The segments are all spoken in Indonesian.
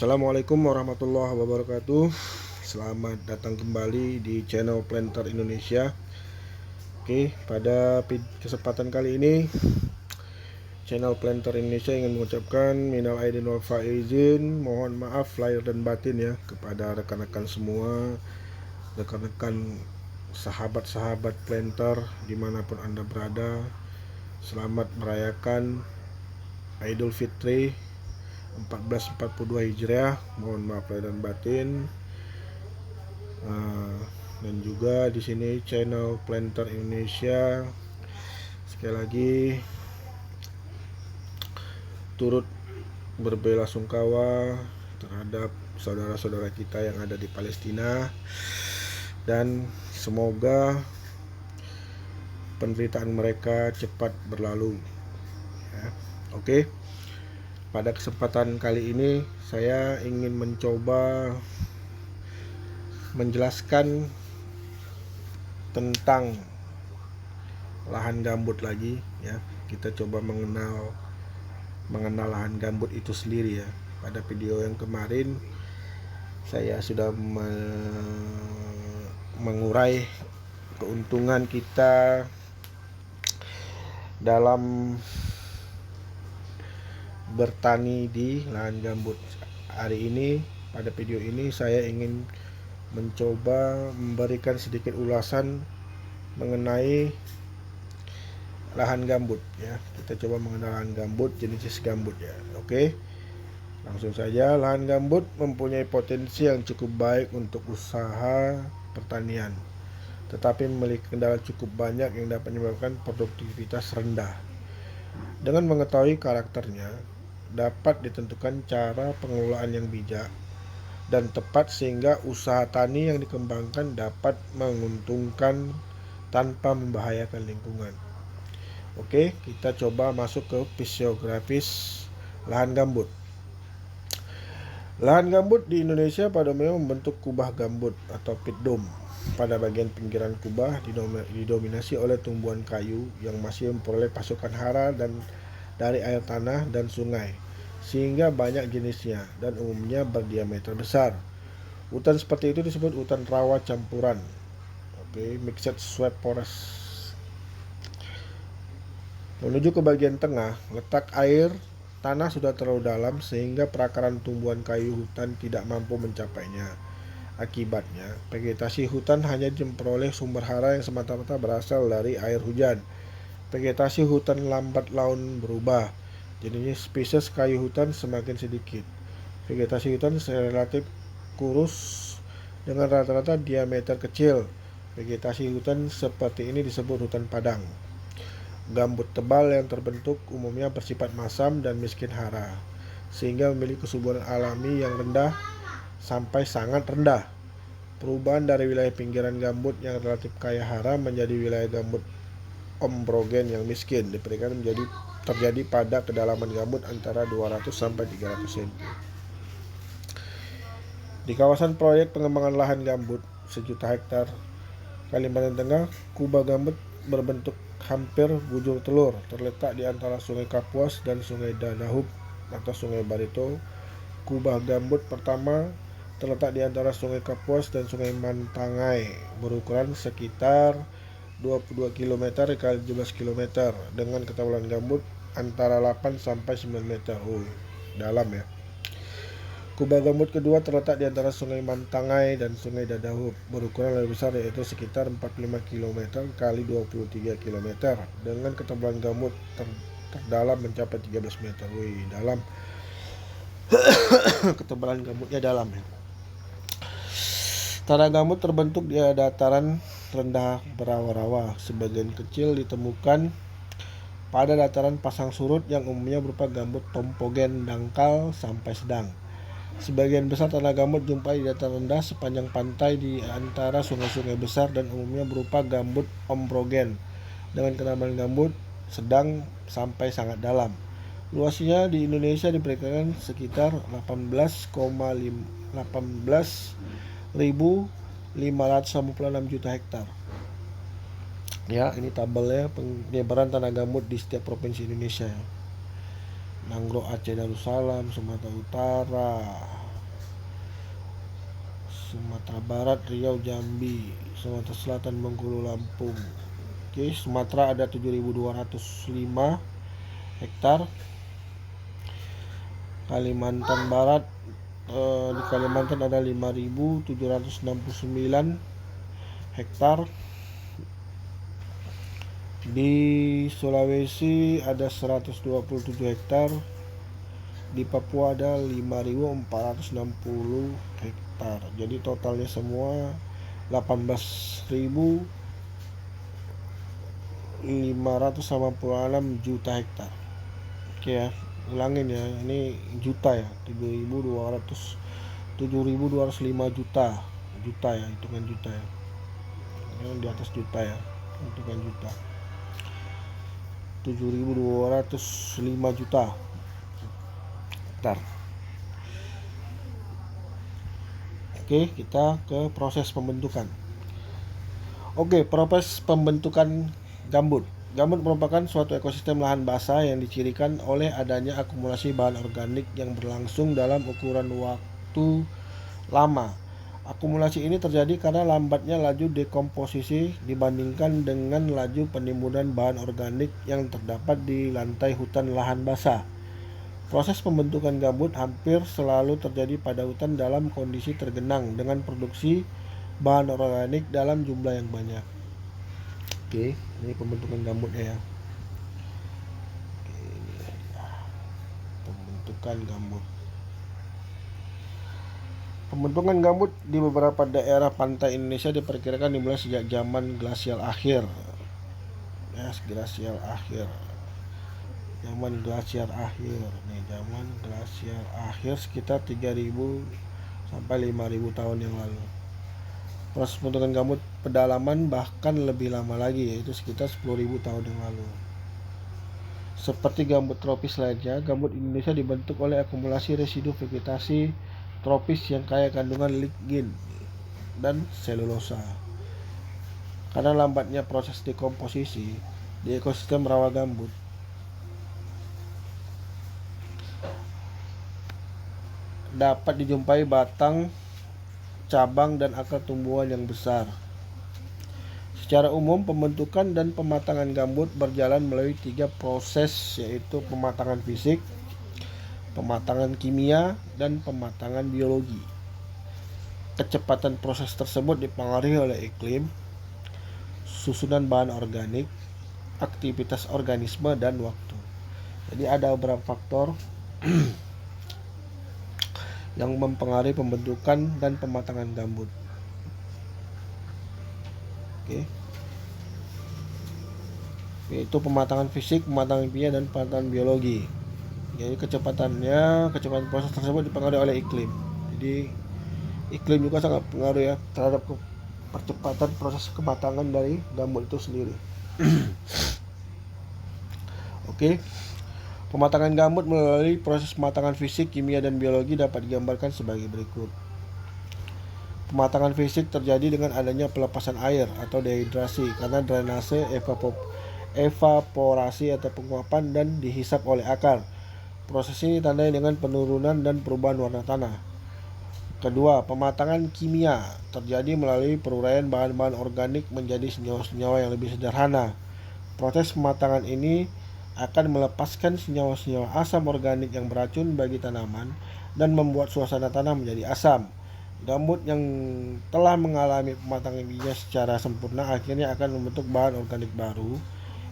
Assalamualaikum warahmatullahi wabarakatuh. Selamat datang kembali di channel Planter Indonesia. Oke, pada kesempatan kali ini channel Planter Indonesia ingin mengucapkan minal aidin wal faizin, mohon maaf lahir dan batin ya kepada rekan-rekan semua, rekan-rekan sahabat-sahabat planter dimanapun Anda berada. Selamat merayakan Idul Fitri 1442 Hijriah, mohon maaf lahir dan batin. Dan juga di sini channel Planter Indonesia sekali lagi turut berbelasungkawa terhadap saudara-saudara kita yang ada di Palestina, dan semoga penderitaan mereka cepat berlalu ya. Oke. Pada kesempatan kali ini saya ingin mencoba menjelaskan tentang lahan gambut lagi ya. Kita coba mengenal lahan gambut itu sendiri ya. Pada video yang kemarin saya sudah mengurai keuntungan kita dalam bertani di lahan gambut. Hari ini pada video ini saya ingin mencoba memberikan sedikit ulasan mengenai lahan gambut ya. Kita coba mengenal lahan gambut, jenis gambut ya. Oke. Langsung saja, lahan gambut mempunyai potensi yang cukup baik untuk usaha pertanian, tetapi memiliki kendala cukup banyak yang dapat menyebabkan produktivitas rendah. Dengan mengetahui karakternya, dapat ditentukan cara pengelolaan yang bijak dan tepat sehingga usaha tani yang dikembangkan dapat menguntungkan tanpa membahayakan lingkungan. Oke, kita coba masuk ke fisiografis lahan gambut. Lahan gambut di Indonesia pada umumnya membentuk kubah gambut atau pit dome. Pada bagian pinggiran kubah didominasi oleh tumbuhan kayu yang masih memperoleh pasokan hara dan dari air tanah dan sungai, sehingga banyak jenisnya dan umumnya berdiameter besar. Hutan seperti itu disebut hutan rawa campuran. Oke, mixed swamp forest. Menuju ke bagian tengah, letak air tanah sudah terlalu dalam sehingga perakaran tumbuhan kayu hutan tidak mampu mencapainya. Akibatnya, vegetasi hutan hanya memperoleh sumber hara yang semata-mata berasal dari air hujan. Vegetasi hutan lambat laun berubah. Jadinya spesies kayu hutan semakin sedikit. Vegetasi hutan relatif kurus dengan rata-rata diameter kecil. Vegetasi hutan seperti ini disebut hutan padang. Gambut tebal yang terbentuk umumnya bersifat masam dan miskin hara, sehingga memiliki kesuburan alami yang rendah sampai sangat rendah. Perubahan dari wilayah pinggiran gambut yang relatif kaya hara menjadi wilayah gambut ombrogen yang miskin diperkirakan terjadi pada kedalaman gambut antara 200 sampai 300 cm. Di kawasan proyek pengembangan lahan gambut 1 juta hektar Kalimantan Tengah, kubah gambut berbentuk hampir bujur telur, terletak di antara Sungai Kapuas dan Sungai Danahub atau Sungai Barito. Kubah gambut pertama terletak di antara Sungai Kapuas dan Sungai Mantangai, berukuran sekitar 22 km x 17 km dengan ketebalan gambut antara 8 sampai 9 meter. Dalam ya. Kubah gambut kedua terletak di antara Sungai Mantangai dan Sungai Dadahub, berukuran lebih besar yaitu sekitar 45 km x 23 km dengan ketebalan gambut terdalam mencapai 13 meter. Dalam. Ketebalan gambutnya dalam ya. Tanah gambut terbentuk di dataran rendah berawa-rawa. Sebagian kecil ditemukan pada dataran pasang surut yang umumnya berupa gambut tompogen dangkal sampai sedang. Sebagian besar tanah gambut jumpai di dataran rendah sepanjang pantai di antara sungai-sungai besar dan umumnya berupa gambut ombrogen dengan kedalaman gambut sedang sampai sangat dalam. Luasnya di Indonesia diperkirakan sekitar 18.556 juta hektar. Ya, ini tabelnya penyebaran tanah gambut di setiap provinsi Indonesia. Nanggro Aceh Darussalam, Sumatera Utara, Sumatera Barat, Riau, Jambi. Sumatera Selatan, Bengkulu, Lampung. Oke, Sumatera ada 7.205 hektar. Kalimantan Barat, di Kalimantan ada 5.769 hektar. Di Sulawesi ada 127 hektar. Di Papua ada 5.460 hektar. Jadi totalnya semua 18.586 juta hektar. Oke ya, ulangin ya, ini juta ya, 7.205 juta ya, hitungan juta ya, ini di atas juta ya, hitungan juta, 7.205 juta hektar. Oke, kita ke proses pembentukan. Oke, proses pembentukan gambut. Gambut merupakan suatu ekosistem lahan basah yang dicirikan oleh adanya akumulasi bahan organik yang berlangsung dalam ukuran waktu lama. Akumulasi ini terjadi karena lambatnya laju dekomposisi dibandingkan dengan laju penimbunan bahan organik yang terdapat di lantai hutan lahan basah. Proses pembentukan gambut hampir selalu terjadi pada hutan dalam kondisi tergenang dengan produksi bahan organik dalam jumlah yang banyak. Oke, ini pembentukan gambutnya ya. Oke, ini ya. Pembentukan gambut. Pembentukan gambut di beberapa daerah pantai Indonesia diperkirakan dimulai sejak zaman glasial akhir. Ya, glasial akhir. Zaman glasial akhir. Nih, zaman glasial akhir sekitar 3.000 sampai 5.000 tahun yang lalu. Proses pembentukan gambut pedalaman bahkan lebih lama lagi, yaitu sekitar 10.000 tahun yang lalu. Seperti gambut tropis lainnya, gambut Indonesia dibentuk oleh akumulasi residu vegetasi tropis yang kaya kandungan lignin dan selulosa. Karena lambatnya proses dekomposisi di ekosistem rawa gambut, dapat dijumpai batang, cabang, dan akar tumbuhan yang besar. Secara umum, pembentukan dan pematangan gambut berjalan melalui 3 proses, yaitu pematangan fisik, pematangan kimia, dan pematangan biologi. Kecepatan proses tersebut dipengaruhi oleh iklim, susunan bahan organik, aktivitas organisme, dan waktu. Jadi ada beberapa faktor yang mempengaruhi pembentukan dan pematangan gambut. Oke. Yaitu pematangan fisik, pematangan kimia, dan pematangan biologi. Jadi kecepatan proses tersebut dipengaruhi oleh iklim. Jadi iklim juga sangat pengaruh ya terhadap percepatan proses kematangan dari gambut itu sendiri. Oke. Pematangan gambut melalui proses pematangan fisik, kimia, dan biologi dapat digambarkan sebagai berikut. Pematangan fisik terjadi dengan adanya pelepasan air atau dehidrasi karena drainase, evaporasi atau penguapan, dan dihisap oleh akar. Proses ini ditandai dengan penurunan dan perubahan warna tanah. Kedua, pematangan kimia terjadi melalui peruraian bahan-bahan organik menjadi senyawa-senyawa yang lebih sederhana. Proses pematangan ini akan melepaskan senyawa-senyawa asam organik yang beracun bagi tanaman dan membuat suasana tanah menjadi asam. Gambut yang telah mengalami pematangan kimia secara sempurna akhirnya akan membentuk bahan organik baru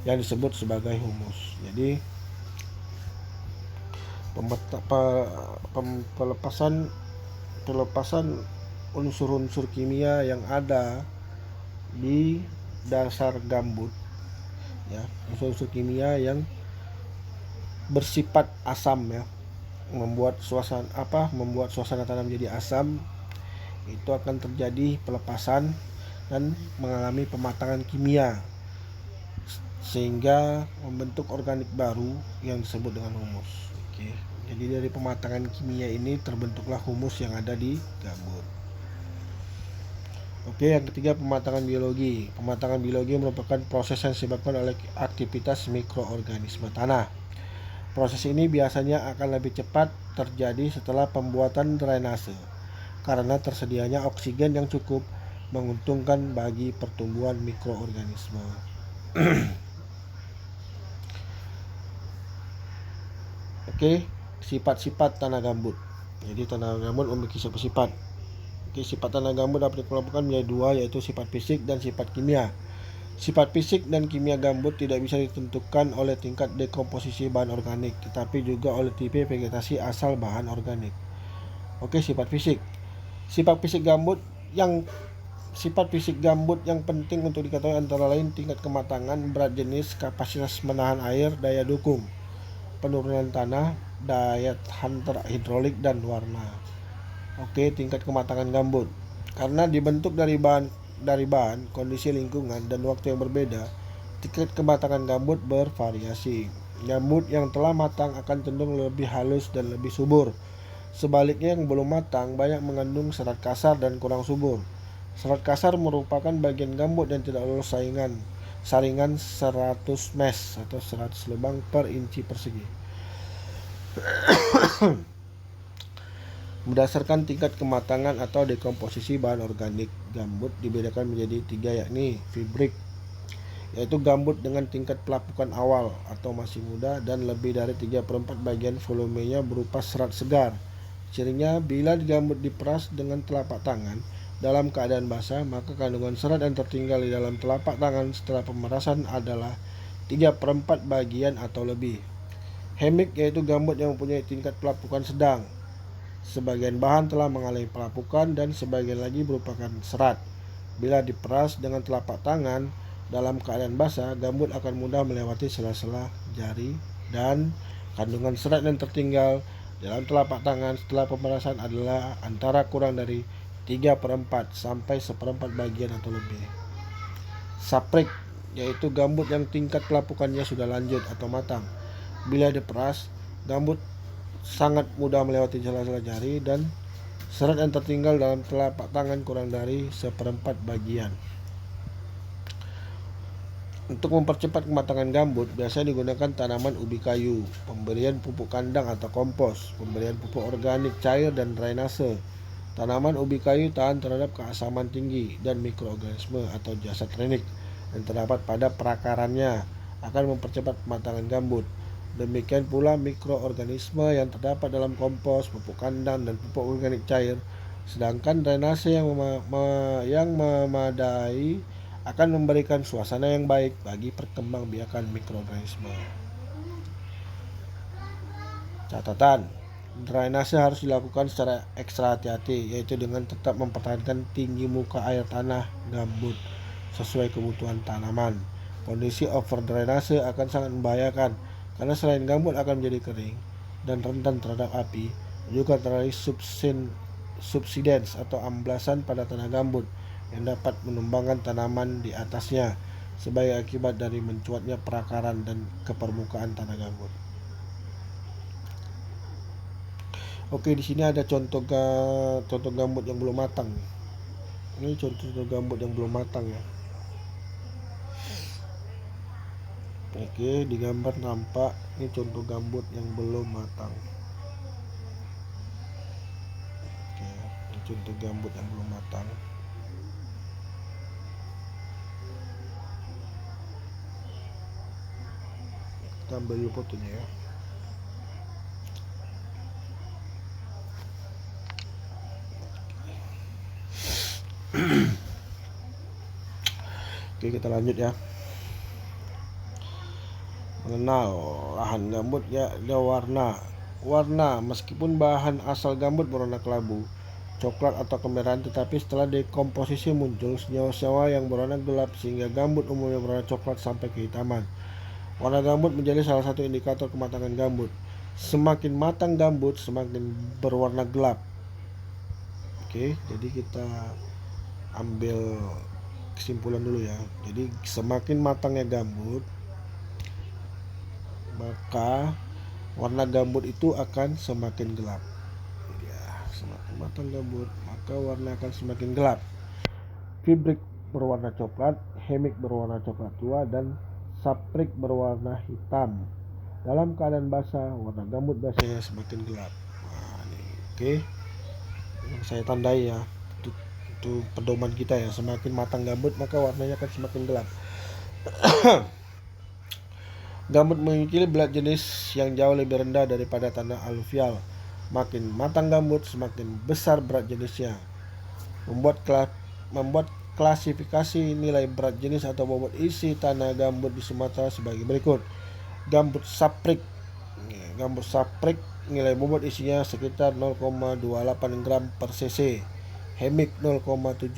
yang disebut sebagai humus. Jadi pelepasan unsur-unsur kimia yang ada di dasar gambut, ya, unsur-unsur kimia yang bersifat asam ya, membuat suasana tanah menjadi asam, itu akan terjadi pelepasan dan mengalami pematangan kimia sehingga membentuk organik baru yang disebut dengan humus. Oke. Jadi dari pematangan kimia ini terbentuklah humus yang ada di gambut. Oke, yang ketiga pematangan biologi. Pematangan biologi merupakan proses yang disebabkan oleh aktivitas mikroorganisme tanah. Proses ini biasanya akan lebih cepat terjadi setelah pembuatan drainase. karena tersedianya oksigen yang cukup menguntungkan bagi pertumbuhan mikroorganisme. Oke, sifat-sifat tanah gambut. Jadi tanah gambut memiliki sifat-sifat. Oke, sifat tanah gambut dapat dikelompokkan menjadi dua, yaitu sifat fisik dan sifat kimia. Sifat fisik dan kimia gambut tidak bisa ditentukan oleh tingkat dekomposisi bahan organik, tetapi juga oleh tipe vegetasi asal bahan organik. Oke, sifat fisik. Sifat fisik gambut yang penting untuk diketahui antara lain tingkat kematangan, berat jenis, kapasitas menahan air, daya dukung penurunan tanah, daya tahan hidrolik, dan warna. Oke, tingkat kematangan gambut. Karena dibentuk dari bahan, kondisi lingkungan, dan waktu yang berbeda, tingkat kematangan gambut bervariasi. Gambut yang telah matang akan cenderung lebih halus dan lebih subur. Sebaliknya, yang belum matang banyak mengandung serat kasar dan kurang subur. Serat kasar merupakan bagian gambut yang tidak lolos saringan 100 mesh atau 100 lubang per inci persegi. Berdasarkan tingkat kematangan atau dekomposisi bahan organik, gambut dibedakan menjadi 3, yakni fibrik, yaitu gambut dengan tingkat pelapukan awal atau masih muda dan lebih dari 3/4 bagian volumenya berupa serat segar. Cirinya, bila gambut diperas dengan telapak tangan dalam keadaan basah, maka kandungan serat yang tertinggal di dalam telapak tangan setelah pemerasan adalah 3/4 bagian atau lebih. Hemik, yaitu gambut yang mempunyai tingkat pelapukan sedang. Sebagian bahan telah mengalami pelapukan dan sebagian lagi merupakan serat. Bila diperas dengan telapak tangan dalam keadaan basah, gambut akan mudah melewati sela-sela jari dan kandungan serat yang tertinggal dalam telapak tangan setelah pemerasan adalah antara kurang dari 3/4 sampai 1/4 bagian atau lebih. Saprik, yaitu gambut yang tingkat pelapukannya sudah lanjut atau matang. Bila diperas, gambut sangat mudah melewati sela-sela jari dan serat yang tertinggal dalam telapak tangan kurang dari 1/4 bagian. Untuk mempercepat kematangan gambut, biasanya digunakan tanaman ubi kayu, pemberian pupuk kandang atau kompos, pemberian pupuk organik cair, dan drainase. Tanaman ubi kayu tahan terhadap keasaman tinggi dan mikroorganisme atau jasad renik yang terdapat pada perakarannya akan mempercepat kematangan gambut. Demikian pula mikroorganisme yang terdapat dalam kompos, pupuk kandang, dan pupuk organik cair. Sedangkan drainase yang memadai akan memberikan suasana yang baik bagi perkembangbiakan mikroorganisme. Catatan: drainase harus dilakukan secara ekstra hati-hati, yaitu dengan tetap mempertahankan tinggi muka air tanah gambut sesuai kebutuhan tanaman. Kondisi over drainase akan sangat membahayakan karena selain gambut akan menjadi kering dan rentan terhadap api, juga terjadi subsidence atau amblasan pada tanah gambut yang dapat menumbangkan tanaman di atasnya sebagai akibat dari mencuatnya perakaran dan ke permukaan tanah gambut. Oke, di sini ada contoh gambut yang belum matang. Ini contoh gambut yang belum matang ya. Oke, di gambar nampak ini contoh gambut yang belum matang. Oke, ini contoh gambut yang belum matang. Kita ambil dulu fotonya ya. Oke, kita lanjut ya. Mengenal lahan gambut ya, ada warna. Meskipun bahan asal gambut berwarna kelabu, coklat atau kemerahan, tetapi setelah dekomposisi muncul senyawa-senyawa yang berwarna gelap sehingga gambut umumnya berwarna coklat sampai kehitaman. Warna gambut menjadi salah satu indikator kematangan gambut. Semakin matang gambut, semakin berwarna gelap. Oke, jadi kita ambil kesimpulan dulu ya. Jadi semakin matangnya gambut, maka warna gambut itu akan semakin gelap. Ya, semakin matang gambut, maka warna akan semakin gelap. Fibrik berwarna coklat, hemik berwarna coklat tua, dan saprik berwarna hitam. Dalam keadaan basah, warna gambut biasanya semakin gelap. Nah, ini, oke. yang saya tandai ya. Itu pedoman kita ya, semakin matang gambut maka warnanya akan semakin gelap. Gambut memiliki berat jenis yang jauh lebih rendah daripada tanah aluvial. Makin matang gambut, semakin besar berat jenisnya. Membuat klasifikasi nilai berat jenis atau bobot isi tanah gambut di Sumatera sebagai berikut. Gambut saprik. Gambut saprik nilai bobot isinya sekitar 0,28 gram per cc. Hemik 0,17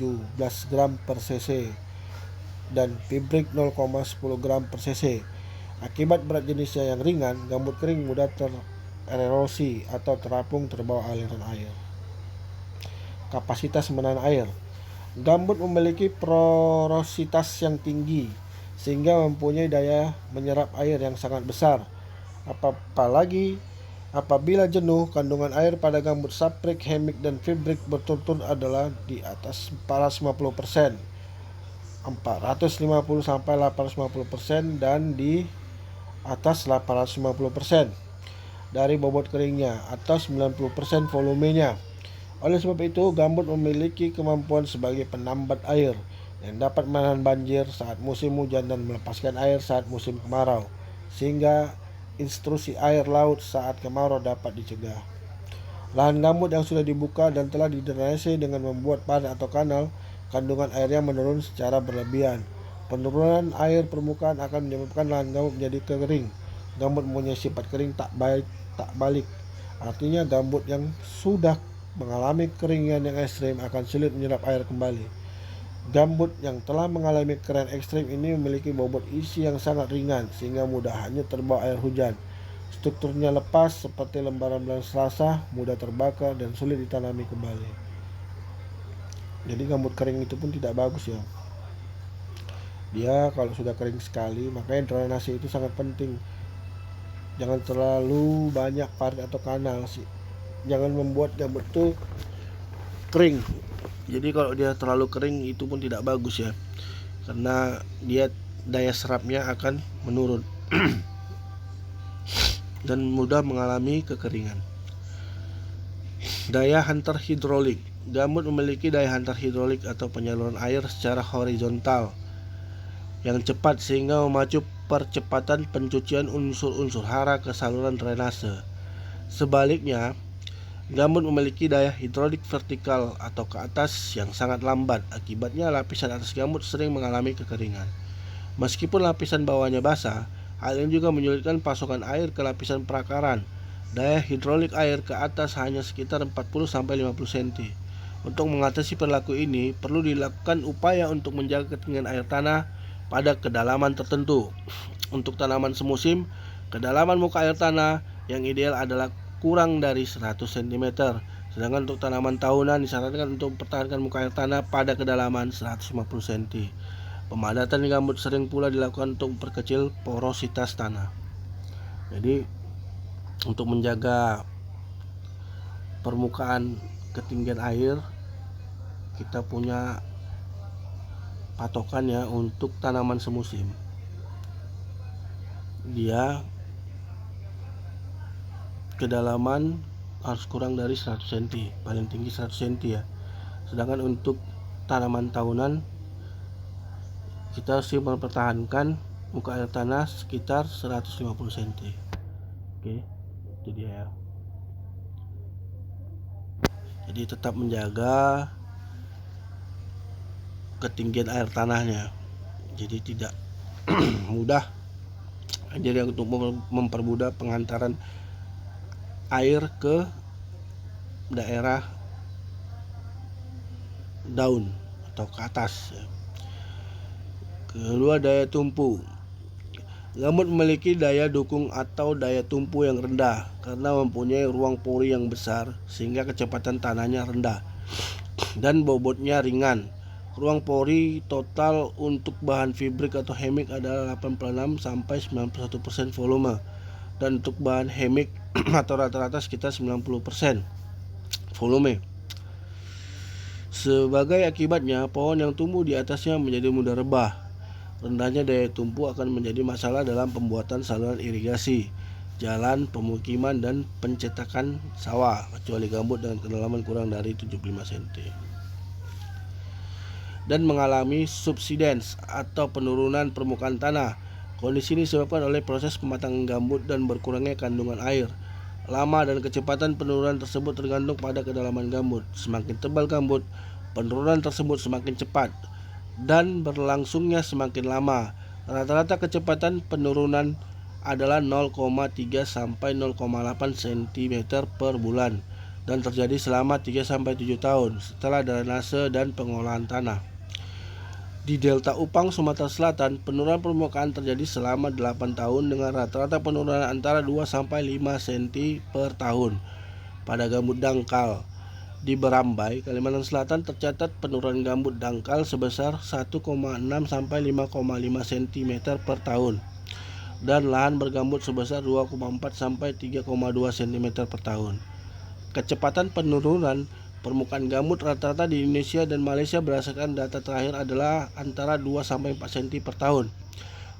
gram per cc dan fibrik 0,10 gram per cc. Akibat berat jenisnya yang ringan, gambut kering mudah tererosi atau terapung terbawa aliran air. Kapasitas menahan air. Gambut memiliki porositas yang tinggi sehingga mempunyai daya menyerap air yang sangat besar. Apalagi apabila jenuh, kandungan air pada gambut saprik, hemik, dan fibrik berturut-turut adalah di atas 450%, 450 sampai 850% dan di atas 850% dari bobot keringnya atau 90% volumenya. Oleh sebab itu, gambut memiliki kemampuan sebagai penambat air yang dapat menahan banjir saat musim hujan dan melepaskan air saat musim kemarau, sehingga intrusi air laut saat kemarau dapat dicegah. Lahan gambut yang sudah dibuka dan telah didrainase dengan membuat parit atau kanal, kandungan airnya menurun secara berlebihan. Penurunan air permukaan akan menyebabkan lahan gambut menjadi kering. Gambut mempunyai sifat kering tak balik. Artinya gambut yang sudah mengalami keringan yang ekstrim akan sulit menyerap air kembali. Gambut yang telah mengalami kering ekstrim ini memiliki bobot isi yang sangat ringan sehingga mudah hanya terbawa air hujan. Strukturnya lepas seperti lembaran-lembaran serasa, mudah terbakar dan sulit ditanami kembali. Jadi gambut kering itu pun tidak bagus ya. Dia kalau sudah kering sekali, makanya drainase itu sangat penting. Jangan terlalu banyak parit atau kanal sih. Jangan membuat gambut itu kering. Jadi kalau dia terlalu kering itu pun tidak bagus ya, karena dia daya serapnya akan menurun dan mudah mengalami kekeringan. Daya hantar hidrolik. Gambut memiliki daya hantar hidrolik atau penyaluran air secara horizontal yang cepat sehingga memacu percepatan pencucian unsur-unsur hara ke saluran drainase. Sebaliknya, gambut memiliki daya hidrolik vertikal atau ke atas yang sangat lambat. Akibatnya lapisan atas gambut sering mengalami kekeringan. Meskipun lapisan bawahnya basah, hal ini juga menyulitkan pasokan air ke lapisan perakaran. Daya hidrolik air ke atas hanya sekitar 40-50 cm. Untuk mengatasi perilaku ini, perlu dilakukan upaya untuk menjaga ketinggian air tanah pada kedalaman tertentu. Untuk tanaman semusim, kedalaman muka air tanah yang ideal adalah kurang dari 100 cm. Sedangkan untuk tanaman tahunan disarankan untuk mempertahankan muka air tanah pada kedalaman 150 cm. Pemadatan gambut sering pula dilakukan untuk memperkecil porositas tanah. Jadi untuk menjaga permukaan ketinggian air, kita punya patokan ya untuk tanaman semusim. Dia kedalaman harus kurang dari 100 cm, paling tinggi 100 cm ya. Sedangkan untuk tanaman tahunan kita harus mempertahankan muka air tanah sekitar 150 cm. Oke, itu dia ya. Jadi tetap menjaga ketinggian air tanahnya. Jadi tidak mudah. Jadi untuk mempermudah pengantaran air ke daerah daun atau ke atas ya. Kedua, daya tumpu. Gambut memiliki daya dukung atau daya tumpu yang rendah karena mempunyai ruang pori yang besar sehingga kecepatan tanahnya rendah dan bobotnya ringan. Ruang pori total untuk bahan fibrik atau hemik adalah 86-91% volume dan untuk bahan hemik atau rata-rata sekitar 90% volume. Sebagai akibatnya, pohon yang tumbuh di atasnya menjadi mudah rebah. Rendahnya daya tumpu akan menjadi masalah dalam pembuatan saluran irigasi. jalan, pemukiman, dan pencetakan sawah, kecuali gambut dengan kedalaman kurang dari 75 cm. Dan mengalami subsidence atau penurunan permukaan tanah. Kondisi ini disebabkan oleh proses pematangan gambut dan berkurangnya kandungan air. Lama dan kecepatan penurunan tersebut tergantung pada kedalaman gambut. Semakin tebal gambut, penurunan tersebut semakin cepat dan berlangsungnya semakin lama. Rata-rata kecepatan penurunan adalah 0,3 sampai 0,8 cm per bulan dan terjadi selama 3 sampai 7 tahun setelah drainase dan pengolahan tanah. Di Delta Upang, Sumatera Selatan, penurunan permukaan terjadi selama 8 tahun dengan rata-rata penurunan antara 2 sampai 5 cm per tahun. Pada gambut dangkal, di Berambai, Kalimantan Selatan tercatat penurunan gambut dangkal sebesar 1,6 sampai 5,5 cm per tahun dan lahan bergambut sebesar 2,4 sampai 3,2 cm per tahun. Kecepatan penurunan permukaan gambut rata-rata di Indonesia dan Malaysia berdasarkan data terakhir adalah antara 2 sampai 4 cm per tahun.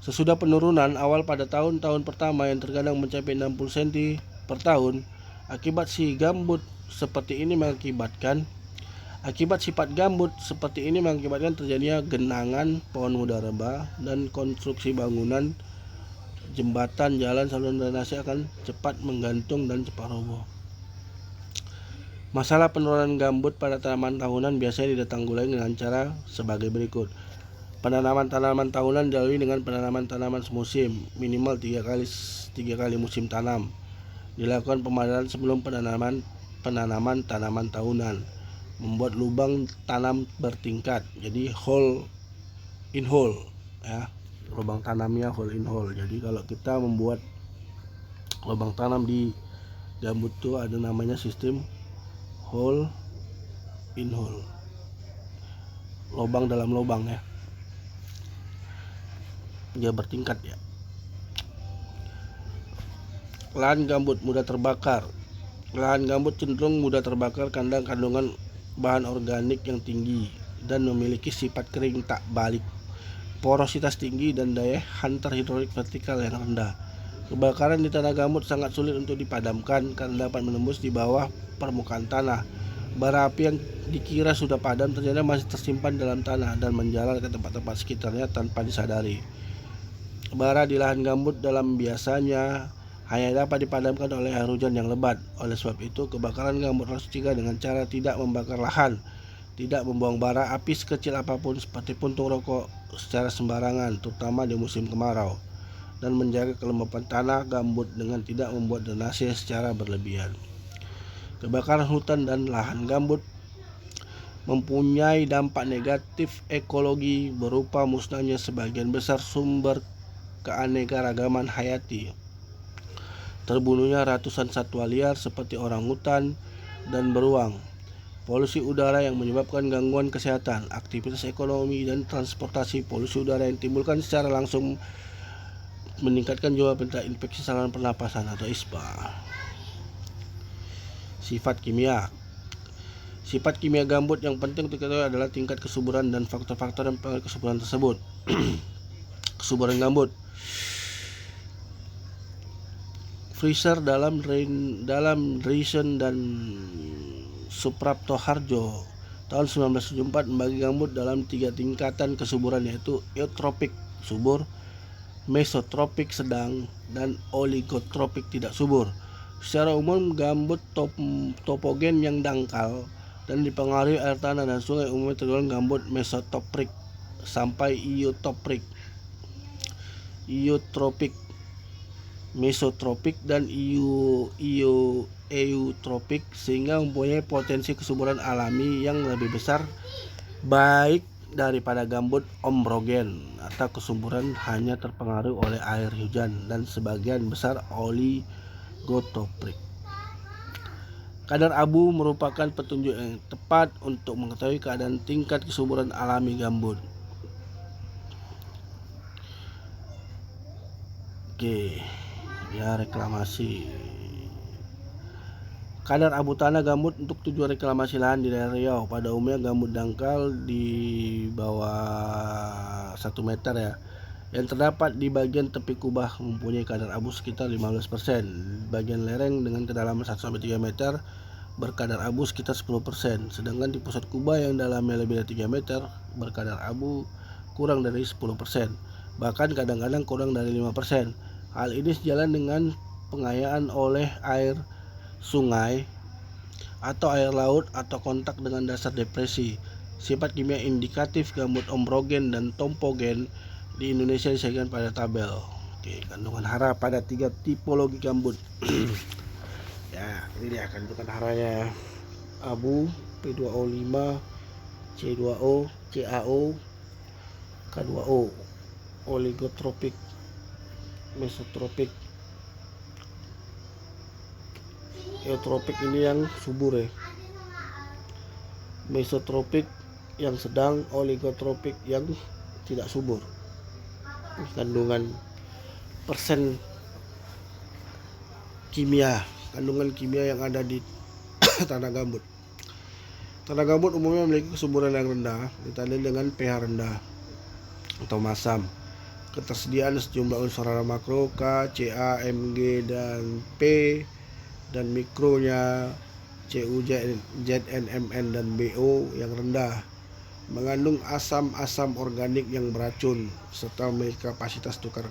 Sesudah penurunan awal pada tahun-tahun pertama yang terkadang mencapai 60 cm per tahun, akibat sifat gambut seperti ini mengakibatkan terjadinya genangan pohon muda rebah dan konstruksi bangunan, jembatan, jalan, saluran drainase akan cepat menggantung dan cepat roboh. Masalah penurunan gambut pada tanaman tahunan biasanya ditanggulangi dengan cara sebagai berikut. Penanaman tanaman tahunan dilalui dengan penanaman tanaman semusim, minimal 3 kali musim tanam. Dilakukan pemadanan sebelum penanaman tanaman tahunan. Membuat lubang tanam bertingkat, jadi hole in hole ya. Lubang tanamnya hole in hole. Jadi kalau kita membuat lubang tanam di gambut itu ada namanya sistem hole in hole, lubang dalam lubang ya, dia bertingkat ya. Lahan gambut mudah terbakar. Lahan gambut cenderung mudah terbakar karena kandungan bahan organik yang tinggi dan memiliki sifat kering tak balik, porositas tinggi, dan daya hantar hidrolik vertikal yang rendah. Kebakaran di tanah gambut sangat sulit untuk dipadamkan karena dapat menembus di bawah permukaan tanah. Bara api yang dikira sudah padam ternyata masih tersimpan dalam tanah dan menjalar ke tempat-tempat sekitarnya tanpa disadari. Bara di lahan gambut dalam biasanya hanya dapat dipadamkan oleh air hujan yang lebat. Oleh sebab itu, kebakaran gambut harus dicegah dengan cara tidak membakar lahan, tidak membuang bara api sekecil apapun seperti puntung rokok secara sembarangan, terutama di musim kemarau, dan menjaga kelembapan tanah gambut dengan tidak membuat drainase secara berlebihan. Kebakaran hutan dan lahan gambut mempunyai dampak negatif ekologi berupa musnahnya sebagian besar sumber keanekaragaman hayati, terbunuhnya ratusan satwa liar seperti orangutan dan beruang, polusi udara yang menyebabkan gangguan kesehatan, aktivitas ekonomi dan transportasi. Polusi udara yang timbulkan secara langsung meningkatkan jumlah penderita infeksi saluran pernapasan atau ISPA. Sifat kimia. Sifat kimia gambut yang penting untuk diketahui adalah tingkat kesuburan dan faktor-faktor yang mempengaruhi kesuburan tersebut. Kesuburan gambut. Fraser dalam Reason dan Suprapto Harjo tahun 1974 membagi gambut dalam 3 tingkatan kesuburan, yaitu eutropik subur, mesotropik sedang, dan oligotropik tidak subur. Secara umum gambut topogen yang dangkal dan dipengaruhi air tanah dan sungai umumnya tergolong gambut mesotropik sampai eutropik, mesotropik, dan eutropik, sehingga mempunyai potensi kesuburan alami yang lebih besar baik daripada gambut ombrogen atau kesuburan hanya terpengaruh oleh air hujan, dan sebagian besar oligotropik. Kadar abu merupakan petunjuk yang tepat untuk mengetahui keadaan tingkat kesuburan alami gambut. Oke, ya, reklamasi. Kadar abu tanah gambut untuk tujuan reklamasi lahan di daerah Riau. Pada umumnya gambut dangkal di bawah 1 meter ya. yang terdapat di bagian tepi kubah mempunyai kadar abu sekitar 15%. Bagian lereng dengan kedalaman 1-3 meter berkadar abu sekitar 10%, sedangkan di pusat kubah yang dalamnya lebih dari 3 meter berkadar abu kurang dari 10%, bahkan kadang-kadang kurang dari 5%. Hal ini sejalan dengan pengayaan oleh air sungai atau air laut atau kontak dengan dasar depresi. Sifat kimia indikatif gambut ombrogen dan tompogen di Indonesia disajikan pada tabel. Oke, kandungan hara pada 3 tipologi gambut. Ya, ini dia kandungan haranya. Abu, P2O5, C2O, CaO, K2O. Oligotropik, mesotropik, eutropik ini yang subur ya. Mesotropik yang sedang, oligotropik yang tidak subur. Kandungan persen kandungan kimia yang ada di tanah gambut. Tanah gambut umumnya memiliki kesuburan yang rendah, ditandai dengan pH rendah atau masam. Ketersediaan sejumlah unsur hara makro K, Ca, Mg, dan P, dan mikronya Cu, Zn, Mn, dan Bo yang rendah. Mengandung asam-asam organik yang beracun serta memiliki kapasitas tukar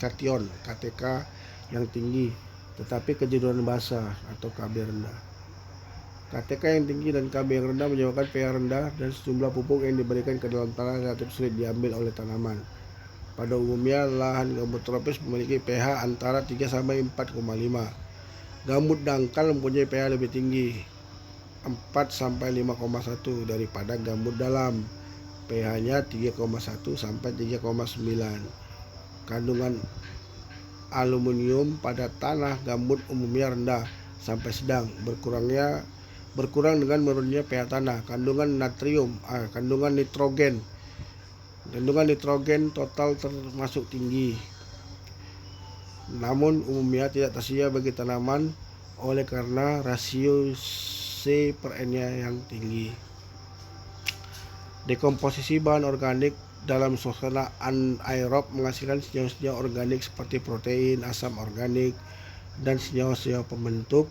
kation (KTK) yang tinggi, tetapi kejenuhan basa atau Kb rendah. KTK yang tinggi dan Kb yang rendah menyebabkan pH rendah dan sejumlah pupuk yang diberikan ke dalam tanah relatif sulit diambil oleh tanaman. Pada umumnya lahan gambut tropis memiliki pH antara 3-4,5. Gambut dangkal mempunyai pH lebih tinggi 4-5,1 daripada gambut dalam, pH-nya 3,1-3,9. Kandungan aluminium pada tanah gambut umumnya rendah sampai sedang, berkurang dengan menurunnya pH tanah. Kandungan nitrogen total termasuk tinggi, namun umumnya tidak tersedia bagi tanaman oleh karena rasio C/N-nya yang tinggi. Dekomposisi bahan organik dalam suasana anaerob menghasilkan senyawa-senyawa organik seperti protein, asam organik, dan senyawa-senyawa pembentuk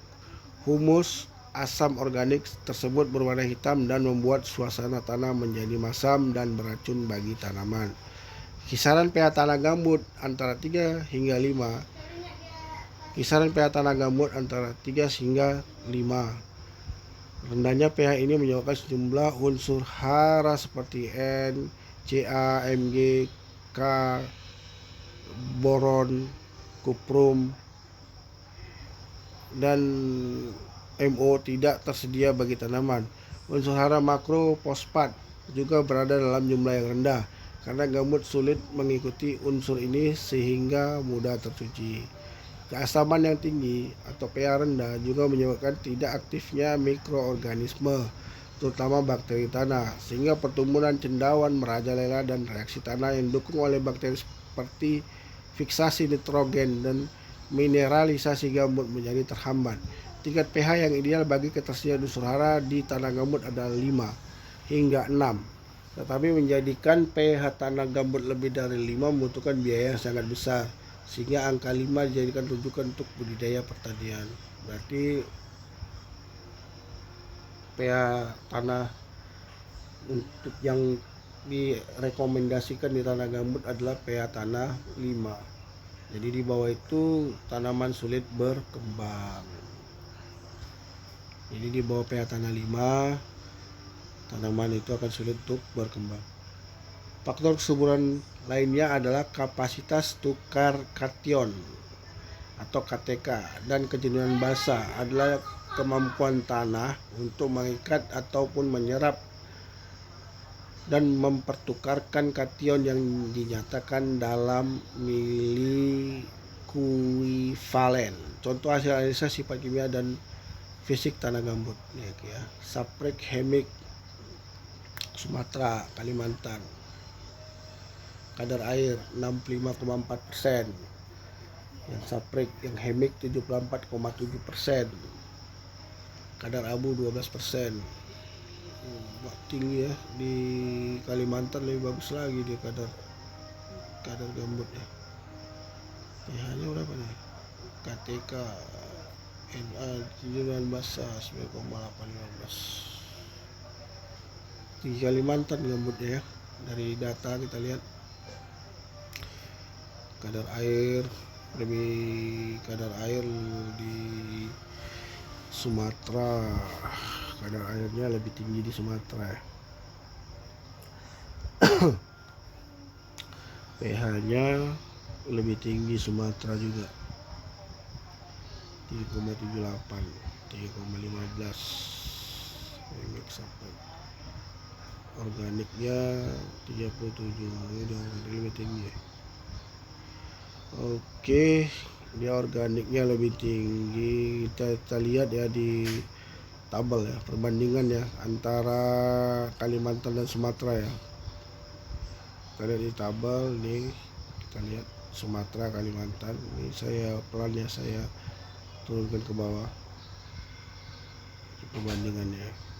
humus. Asam organik tersebut berwarna hitam dan membuat suasana tanah menjadi masam dan beracun bagi tanaman. Kisaran pH tanah gambut antara 3 hingga 5. Kisaran pH tanah gambut antara 3 hingga 5. Rendahnya pH ini menyebabkan sejumlah unsur hara seperti N, Ca, Mg, K, boron, kuprum, dan Mo tidak tersedia bagi tanaman. Unsur hara makro fosfat juga berada dalam jumlah yang rendah karena gambut sulit mengikuti unsur ini sehingga mudah tercuci. Keasaman yang tinggi atau pH rendah juga menyebabkan tidak aktifnya mikroorganisme, terutama bakteri tanah, sehingga pertumbuhan cendawan merajalela dan reaksi tanah yang didukung oleh bakteri seperti fiksasi nitrogen dan mineralisasi gambut menjadi terhambat. Tingkat pH yang ideal bagi ketersediaan unsur hara di tanah gambut adalah 5 hingga 6. Tetapi menjadikan pH tanah gambut lebih dari 5 membutuhkan biaya yang sangat besar, sehingga angka 5 dijadikan rujukan untuk budidaya pertanian. Berarti pH tanah untuk yang direkomendasikan di tanah gambut adalah pH tanah 5. Jadi di bawah itu tanaman sulit berkembang. Jadi di bawah pH tanah 5 tanaman itu akan sulit untuk berkembang. Faktor kesuburan lainnya adalah kapasitas tukar kation atau KTK, dan kejenuhan basa adalah kemampuan tanah untuk mengikat ataupun menyerap dan mempertukarkan kation yang dinyatakan dalam milikuivalen. Contoh hasil analisa sifat kimia dan fisik tanah gambut ya. Saprik Hemik Sumatera, Kalimantan. Kadar air 65,4%. Yang saprik, yang hemik 74,7%. Kadar abu 12%. Tinggi ya, di Kalimantan lebih bagus lagi dia kadar kadar gambutnya. pH-nya berapa nih? KTK NA tujuan basah 9,815. Di Kalimantan gambutnya ya. Dari data kita lihat kadar air di Sumatera, kadar airnya lebih tinggi di Sumatera ya. pH-nya lebih tinggi Sumatera juga, 3,78, 3,15 sampai. Organiknya 37, ini udah lebih tinggi ya. Oke, dia organiknya lebih tinggi. Kita lihat ya di tabel ya, perbandingan ya antara Kalimantan dan Sumatera ya. Kita lihat di tabel nih, kita lihat Sumatera, Kalimantan. Ini saya pelan ya, saya turunkan ke bawah perbandingannya.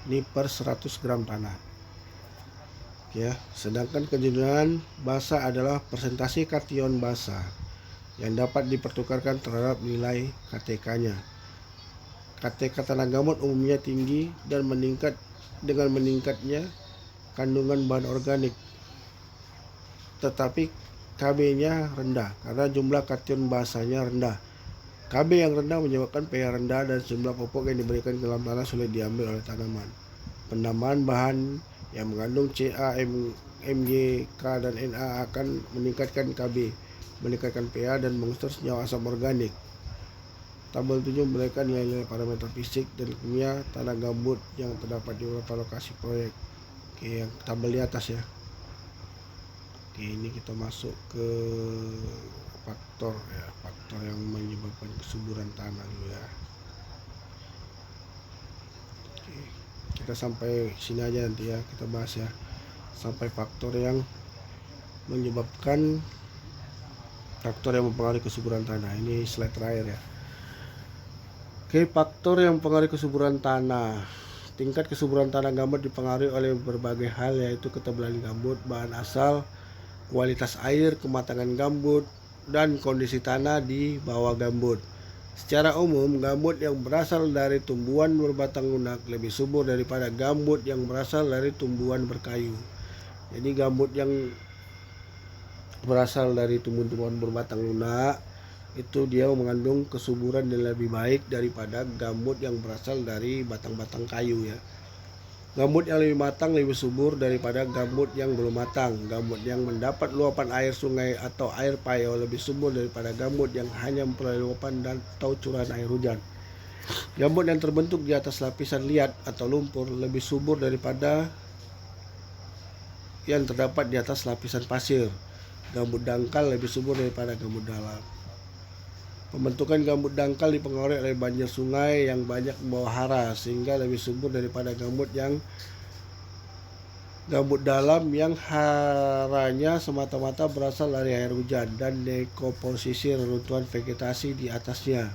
Ini per 100 gram tanah ya. Sedangkan kejenuhan basa adalah persentase kation basa yang dapat dipertukarkan terhadap nilai KTK-nya. KTK tanah gambut umumnya tinggi dan meningkat dengan meningkatnya kandungan bahan organik, tetapi KB-nya rendah karena jumlah kation basanya rendah. KB yang rendah menyebabkan pH rendah dan jumlah pupuk yang diberikan ke dalam tanah sulit diambil oleh tanaman. Penambahan bahan yang mengandung Ca, Mg, K, dan Na akan meningkatkan KB, meningkatkan pH, dan mengusir senyawa asam organik. Tabel 7 memberikan nilai-nilai parameter fisik dan kimia tanah gambut yang terdapat di beberapa lokasi proyek. Oke, yang tabel di atas ya. Oke, ini kita masuk ke faktor yang menyebabkan kesuburan tanah dulu ya. Oke, kita sampai sini aja nanti ya, kita bahas ya sampai faktor yang mempengaruhi kesuburan tanah. Ini slide terakhir ya. Oke, faktor yang mempengaruhi kesuburan tanah. Tingkat kesuburan tanah gambut dipengaruhi oleh berbagai hal, yaitu ketebalan gambut, bahan asal, kualitas air, kematangan gambut, dan kondisi tanah di bawah gambut. Secara umum, gambut yang berasal dari tumbuhan berbatang lunak lebih subur daripada gambut yang berasal dari tumbuhan berkayu. Jadi gambut yang berasal dari tumbuhan berbatang lunak itu dia mengandung kesuburan yang lebih baik daripada gambut yang berasal dari batang-batang kayu ya. Gambut yang lebih matang lebih subur daripada gambut yang belum matang. Gambut yang mendapat luapan air sungai atau air payau lebih subur daripada gambut yang hanya memperoleh luapan dan atau curahan air hujan. Gambut yang terbentuk di atas lapisan liat atau lumpur lebih subur daripada yang terdapat di atas lapisan pasir. Gambut dangkal lebih subur daripada gambut dalam. Pembentukan gambut dangkal dipengaruhi oleh banjir sungai yang banyak membawa hara sehingga lebih subur daripada gambut dalam yang haranya semata-mata berasal dari air hujan dan dekomposisi reruntuhan vegetasi di atasnya.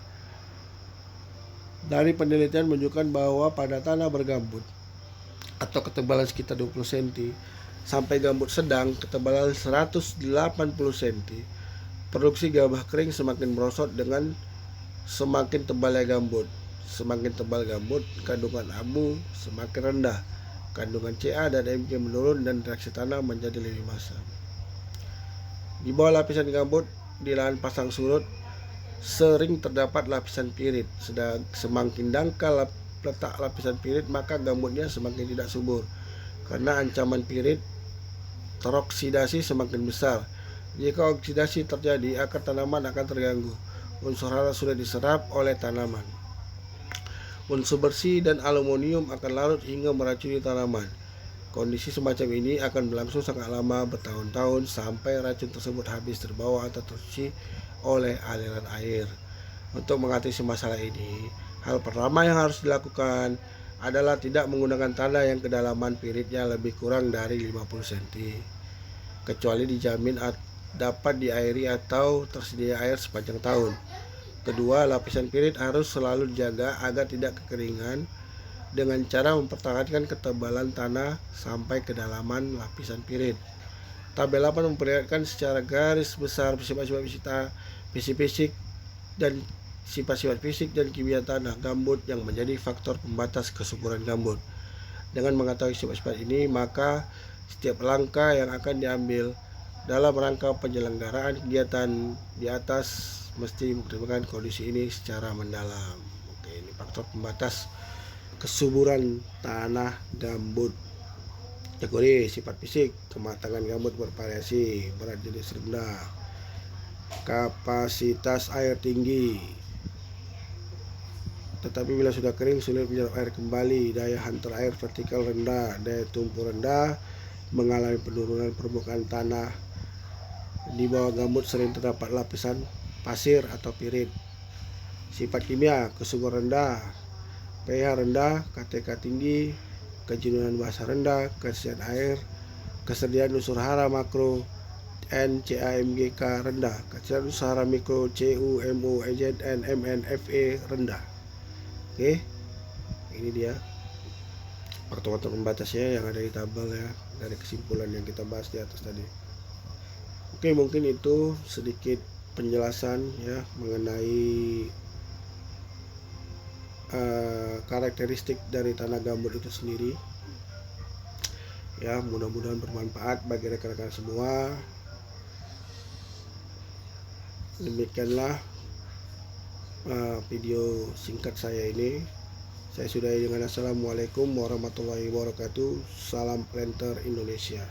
Dari penelitian menunjukkan bahwa pada tanah bergambut atau ketebalan sekitar 20 cm sampai gambut sedang ketebalan 180 cm, produksi gabah kering semakin merosot dengan semakin tebalnya gambut. Semakin tebal gambut, kandungan abu semakin rendah, kandungan Ca dan Mg menurun dan reaksi tanah menjadi lebih masam. Di bawah lapisan gambut di lahan pasang surut sering terdapat lapisan pirit. Semakin dangkal letak lapisan pirit, maka gambutnya semakin tidak subur karena ancaman pirit teroksidasi semakin besar. Jika oksidasi terjadi, akar tanaman akan terganggu. Unsur hara sudah diserap oleh tanaman. Unsur bersih dan aluminium akan larut hingga meracuni tanaman. Kondisi semacam ini akan berlangsung sangat lama, bertahun-tahun, sampai racun tersebut habis terbawa atau tercuci oleh aliran air. Untuk mengatasi masalah ini, hal pertama yang harus dilakukan adalah tidak menggunakan tanah yang kedalaman piritnya lebih kurang dari 50 cm, kecuali dijamin dapat diairi atau tersedia air sepanjang tahun. Kedua, lapisan pirit harus selalu dijaga agar tidak kekeringan dengan cara mempertahankan ketebalan tanah sampai kedalaman lapisan pirit. Tabel 8 memperlihatkan secara garis besar sifat-sifat fisik dan sifat-sifat fisik dan kimia tanah gambut yang menjadi faktor pembatas kesuburan gambut. Dengan mengetahui sifat-sifat ini, maka setiap langkah yang akan diambil dalam rangka penyelenggaraan kegiatan di atas mesti mempertimbangkan kondisi ini secara mendalam. Oke, ini faktor pembatas kesuburan tanah gambut. Kategori sifat fisik, kematangan gambut bervariasi, berat jenis rendah, kapasitas air tinggi, tetapi bila sudah kering sulit menyerap air kembali, daya hantar air vertikal rendah, daya tumpul rendah, mengalami penurunan permukaan tanah. Di bawah gambut sering terdapat lapisan pasir atau pirit. Sifat kimia, kesuburan rendah, pH rendah, KTK tinggi, kejenuhan basah rendah, kesediaan air, kesediaan unsur hara makro NCAMGK rendah, kesediaan unsur hara mikro CUMO EZN MNFE rendah. Oke, ini dia faktor-faktor pembatasnya yang ada di tabel ya, dari kesimpulan yang kita bahas di atas tadi. Oke, mungkin itu sedikit penjelasan ya mengenai karakteristik dari tanah gambut itu sendiri. Ya, mudah-mudahan bermanfaat bagi rekan-rekan semua. Demikianlah video singkat saya ini. Saya sudahi dengan assalamualaikum warahmatullahi wabarakatuh. Salam Planter Indonesia.